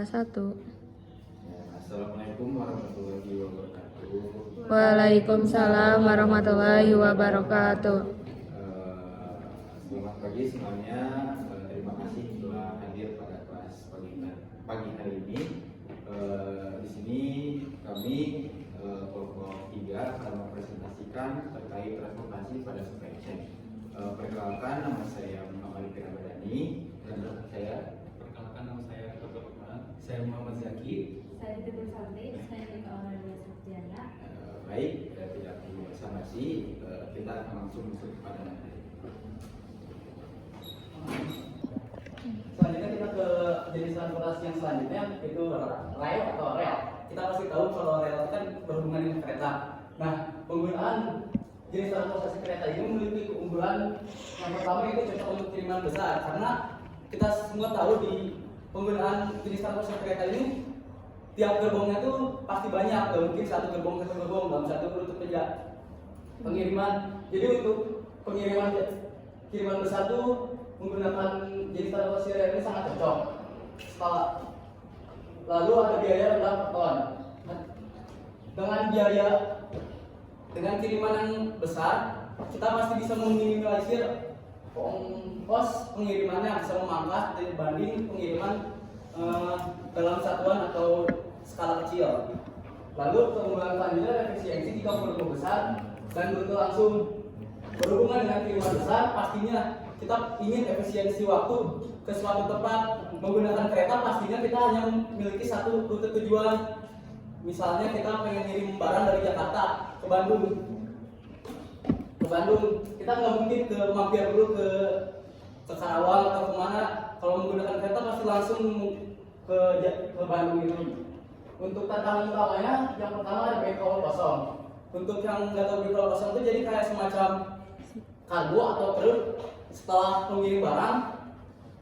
1. Assalamualaikum warahmatullahi wabarakatuh. Waalaikumsalam warahmatullahi wabarakatuh. Selamat pagi semuanya. Terima kasih telah hadir pada kelas pagi hari ini. Di sini kami kelompok 3 akan mempresentasikan terkait transportasi pada supply chain. Perkenalkan, nama saya Muhammad Badani dan Perkenalkan, nama saya Dr. Lukman. Saya Muhammad Zaki. Saya Tidur Santai, saya juga olahraga sarjana. Baik, tidak perlu basa-basi, kita akan langsung masuk kepada materi. Selanjutnya kita ke jenis transportasi yang selanjutnya, itu rail atau rel. Kita pasti tahu kalau rel itu kan berhubungan dengan kereta. Nah, penggunaan jenis transportasi kereta ini memiliki keunggulan. Yang pertama itu cocok untuk kiriman besar, karena kita semua tahu di penggunaan jenis transportasi kereta ini tiap gerbongnya tuh pasti banyak, gak mungkin satu gerbong dalam satu rute pengiriman. Jadi untuk kiriman besar tuh menggunakan jenis transportasi rel ini sangat cocok. Lalu ada biaya rendah per ton. Dengan kiriman yang besar, kita pasti bisa meminimalisir ongkos pengirimannya, bisa memangkas dibanding pengiriman dalam satuan atau skala kecil. Lalu keunggulan selanjutnya efisiensi jika volume besar dan rute langsung. Berhubungan dengan kiriman besar, pastinya kita ingin efisiensi waktu ke suatu tempat. Menggunakan kereta pastinya kita hanya memiliki satu rute tujuan. Misalnya kita pengen ngirim barang dari Jakarta ke Bandung. Kita nggak mungkin mampir dulu ke Karawang atau kemana. Kalau menggunakan kereta pasti langsung ke Bandung itu. Untuk tantangan utamanya, yang pertama ada backhaul kosong. Untuk yang nggak tahu backhaul kosong itu jadi kayak semacam kargo atau truk setelah mengirim barang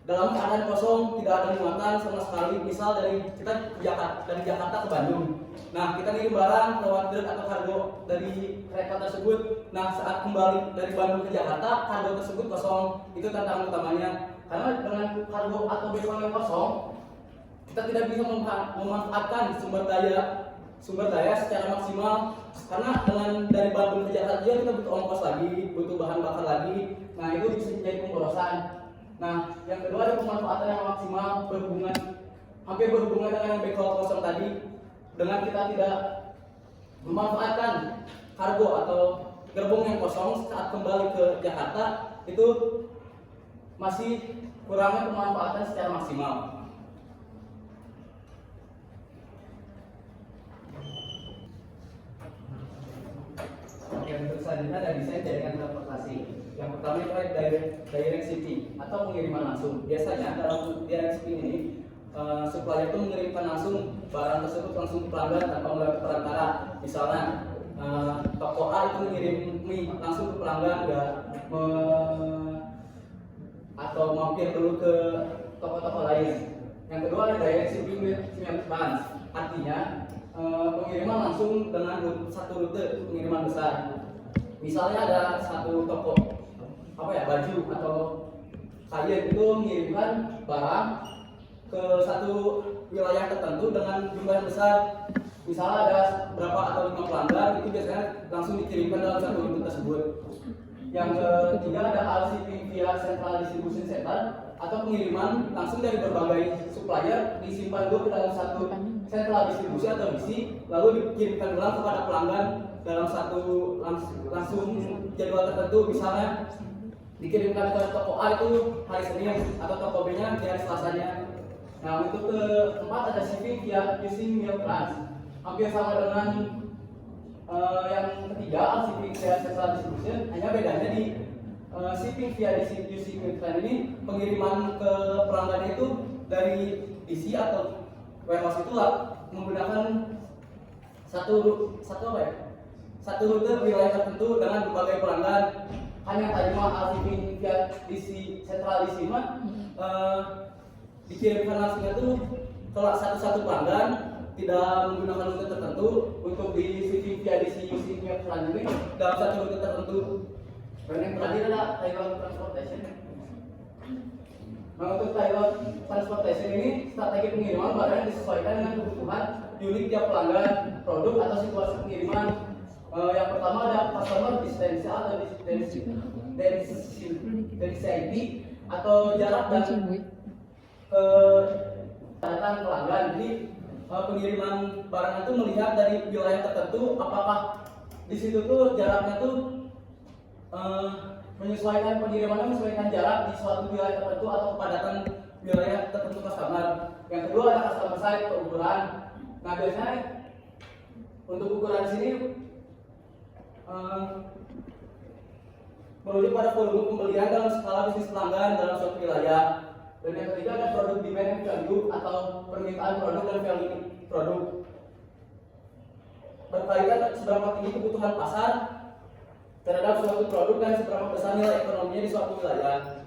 dalam keadaan kosong, tidak ada muatan sama sekali. Misal dari Jakarta ke Bandung. Nah, kita ngirim barang lewat truk atau kargo dari kereta tersebut. Nah, saat kembali dari Bandung ke Jakarta, kargo tersebut kosong. Itu tantangan utamanya. Karena dengan kargo atau backhaul yang kosong, kita tidak bisa memanfaatkan sumber daya secara maksimal. Karena dengan dari Bandung ke Jakarta kita butuh ongkos lagi, butuh bahan bakar lagi. Nah, itu bisa jadi pemborosan. Nah, yang kedua ada pemanfaatan yang maksimal, hampir berhubungan dengan yang backhaul kosong tadi. Dengan kita tidak memanfaatkan kargo atau gerbong yang kosong saat kembali ke Jakarta, itu masih kurangnya pemanfaatan secara maksimal. Yang selanjutnya ada desain jaringan transportasi. Yang pertama itu direct shipping atau pengiriman langsung. Biasanya dalam direct shipping ini supplier itu mengirimkan langsung barang tersebut langsung ke pelanggan tanpa melalui perantara. Misalnya toko A itu mengirim mie langsung ke pelanggan, atau mampir dulu ke toko-toko lain. Yang kedua ada direct shipping with advance. Artinya pengiriman langsung dengan satu rute pengiriman besar. Misalnya ada satu toko baju atau kain itu mengirimkan barang ke satu wilayah tertentu dengan jumlah yang besar. Misalnya ada berapa atau 5 pelanggan, itu biasanya langsung dikirimkan dalam satu rute tersebut. Yang ketiga ada RCP via Central Distribution Center atau pengiriman langsung dari berbagai supplier disimpan dulu ke dalam satu sentral distribusi atau DC, lalu dikirimkan ulang kepada pelanggan dalam satu langsung jadwal tertentu. Misalnya dikirimkan ke toko A itu hari Senin atau toko B nya di hari Selasanya. Nah, untuk keempat ada shipping via using mail trans. Hampir sama dengan yang ketiga, shipping via central distribution, hanya bedanya di shipping via using mail trans ini pengiriman ke pelanggan itu dari DC atau warehouse itulah menggunakan satu rute wilayah tertentu dengan berbagai pelanggan. Hanya tadi shipping via DC central DC dikirimkan langsung itu kalau satu pelanggan tidak menggunakan rute tertentu. Untuk di shipping via DC using mail trans ini dalam satu rute tertentu. Dan yang terakhir adalah Taiwan Transportation. Nah, untuk pilot transportation ini strategi pengiriman barang yang disesuaikan dengan kebutuhan unit tiap pelanggan, produk atau situasi pengiriman. Yang pertama ada customer distance atau density atau jarak dan kepadatan pelanggan. Jadi pengiriman barang itu melihat dari wilayah tertentu apakah di situ tuh jaraknya tuh menyesuaikan pengirimannya menyesuaikan jarak di suatu wilayah tertentu atau kepadatan wilayah tertentu customer. Yang kedua ada customer side atau ukuran. Nah biasanya untuk ukuran sini merujuk pada volume pembelian dalam skala bisnis pelanggan dalam suatu wilayah. Dan yang ketiga ada produk demand and value atau permintaan produk dan value produk. Berkaitan seberapa tinggi kebutuhan pasar terhadap suatu produk dan seberapa besar nilai ekonominya di suatu wilayah.